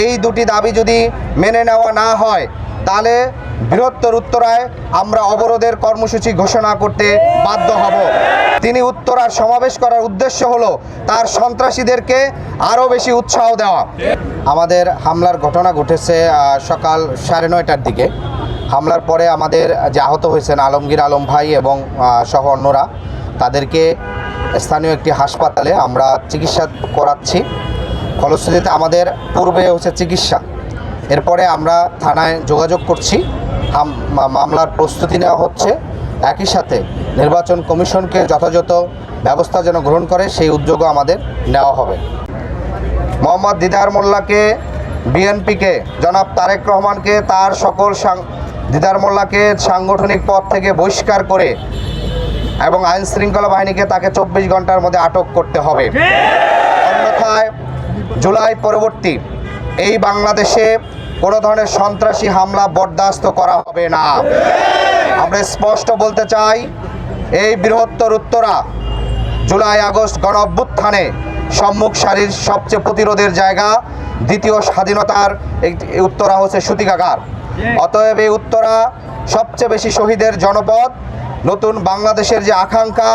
এই দুটি দাবি যদি মেনে নেওয়া না হয় তাহলে বৃহত্তর উত্তরায় আমরা অবরোধের কর্মসূচি ঘোষণা করতে বাধ্য হব। তিনি উত্তরার সমাবেশ করার উদ্দেশ্য হলো তার সন্ত্রাসীদেরকে আরও বেশি উৎসাহ দেওয়া। আমাদের হামলার ঘটনা ঘটেছে সকাল 9:30টার দিকে। হামলার পরে আমাদের যে আহত হয়েছেন আলমগীর আলম ভাই এবং সহ অন্যরা, তাদেরকে স্থানীয় একটি হাসপাতালে আমরা চিকিৎসা করাচ্ছি। ফলশ্রুতিতে আমাদের পূর্বে হচ্ছে চিকিৎসা, এরপরে আমরা থানায় যোগাযোগ করছি, মামলার প্রস্তুতি নেওয়া হচ্ছে। একই সাথে নির্বাচন কমিশনকে যথাযথ ব্যবস্থা যেন গ্রহণ করে সেই উদ্যোগও আমাদের নেওয়া হবে। মোহাম্মদ দিদার মোল্লাকে, বিএনপিকে, জনাব তারেক রহমানকে তার সকল দিদার মোল্লাকে সাংগঠনিক পদ থেকে বহিষ্কার করে এবং আইন শৃঙ্খলা বাহিনীকে তাকে 24 ঘন্টার মধ্যে আটক করতে হবে। অন্যথায় জুলাই পরবর্তী এই বাংলাদেশে কোনো ধরনের সন্ত্রাসী হামলা বরদাস্ত করা হবে না। আমরা স্পষ্ট বলতে চাই, এই বৃহত্তর উত্তরা জুলাই আগস্ট গণ অভ্যুত্থানে সম্মুখ সারির সবচেয়ে প্রতিরোধের জায়গা, দ্বিতীয় স্বাধীনতার উত্তরা হচ্ছে সূতিকাগার। অতএব এই উত্তরা সবচেয়ে বেশি শহীদের জনপদ। নতুন বাংলাদেশের যে আকাঙ্ক্ষা,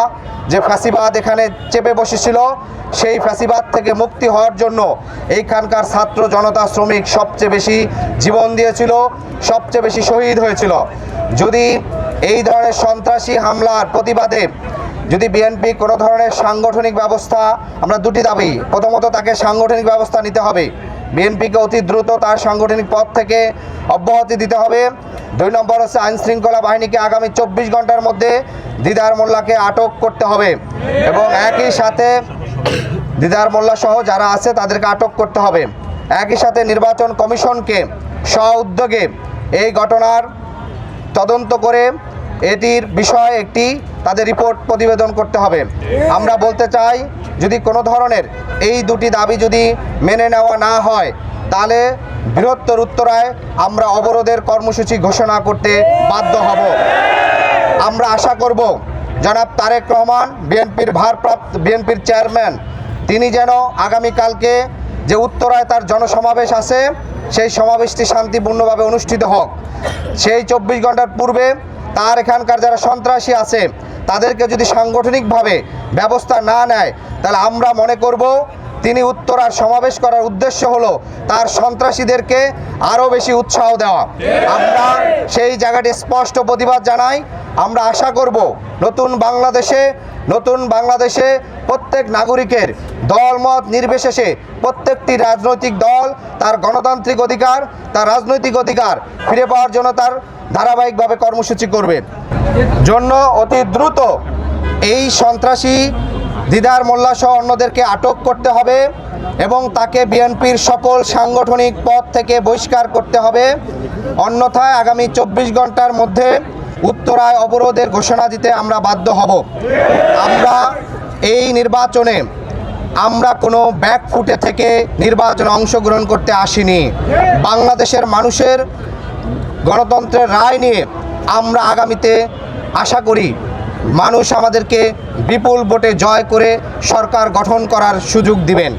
যে ফ্যাসিবাদ এখানে চেপে বসেছিল, সেই ফ্যাসিবাদ থেকে মুক্তি হওয়ার জন্য এইখানকার ছাত্র জনতা শ্রমিক সবচেয়ে বেশি জীবন দিয়েছিল, সবচেয়ে বেশি শহীদ হয়েছিল। যদি এই ধরনের সন্ত্রাসী হামলার প্রতিবাদে যদি বিএনপি কোনো ধরনের সাংগঠনিক ব্যবস্থা, আমরা দুটি দাবি, প্রথমত তাকে সাংগঠনিক ব্যবস্থা নিতে হবে, বিএনপিকে অতি দ্রুত তার সাংগঠনিক পদ থেকে অব্যাহতি দিতে হবে। 2 নম্বর হচ্ছে আইন শৃঙ্খলা বাহিনীকে আগামী 24 ঘন্টার মধ্যে দিদার মোল্লাকে আটক করতে হবে এবং একই সাথে দিদার মোল্লা সহ যারা আছে তাদেরকে আটক করতে হবে। একই সাথে নির্বাচন কমিশনকে স্ব-উদ্যোগে এই ঘটনার তদন্ত করে এটির বিষয়ে একটি তাদের রিপোর্ট প্রতিবেদন করতে হবে। আমরা বলতে চাই, যদি কোনো ধরনের এই দুটি দাবি যদি মেনে নেওয়া না হয় তাহলে বৃহত্তর উত্তরায় আমরা অবরোধের কর্মসূচি ঘোষণা করতে বাধ্য হব। আমরা আশা করব জনাব তারেক রহমান, বিএনপির চেয়ারম্যান, তিনি যেন আগামীকালকে যে উত্তরায় তার জনসমাবেশ আছে সেই সমাবেশটি শান্তিপূর্ণভাবে অনুষ্ঠিত হোক। সেই 24 ঘন্টার পূর্বে তার এখানকার যারা সন্ত্রাসী আছে তাদেরকে যদি সাংগঠনিকভাবে ব্যবস্থা না নেয় তাহলে আমরা মনে করব তিনি উত্তরার সমাবেশ করার উদ্দেশ্য হলো তার সন্ত্রাসীদেরকে আরও বেশি উৎসাহ দেওয়া। আমরা সেই জায়গাটি স্পষ্ট প্রতিবাদ জানাই। আমরা আশা করব নতুন বাংলাদেশে প্রত্যেক নাগরিকের দলমত নির্বিশেষে প্রত্যেকটি রাজনৈতিক দল তার গণতান্ত্রিক অধিকার, তার রাজনৈতিক অধিকার ফিরে পাওয়ার জন্য তার ধারাবাহিকভাবে কর্মসূচি করবে। জন্য অতি দ্রুত এই সন্ত্রাসী দিদার মোল্লা সহ অন্যদেরকে আটক করতে হবে এবং তাকে বিএনপির সকল সাংগঠনিক পদ থেকে বহিষ্কার করতে হবে। অন্যথায় আগামী 24 ঘন্টার মধ্যে উত্তরায় অবরোধের ঘোষণা দিতে আমরা বাধ্য হব। আমরা এই নির্বাচনে আমরা কোনো ব্যাকফুটে থেকে নির্বাচনে অংশগ্রহণ করতে আসিনি। বাংলাদেশের মানুষের গণতন্ত্রের রায় নিয়ে আমরা আগামীতে আশা করি মানুষ আমাদেরকে বিপুল ভোটে জয় করে সরকার গঠন করার সুযোগ দিবেন।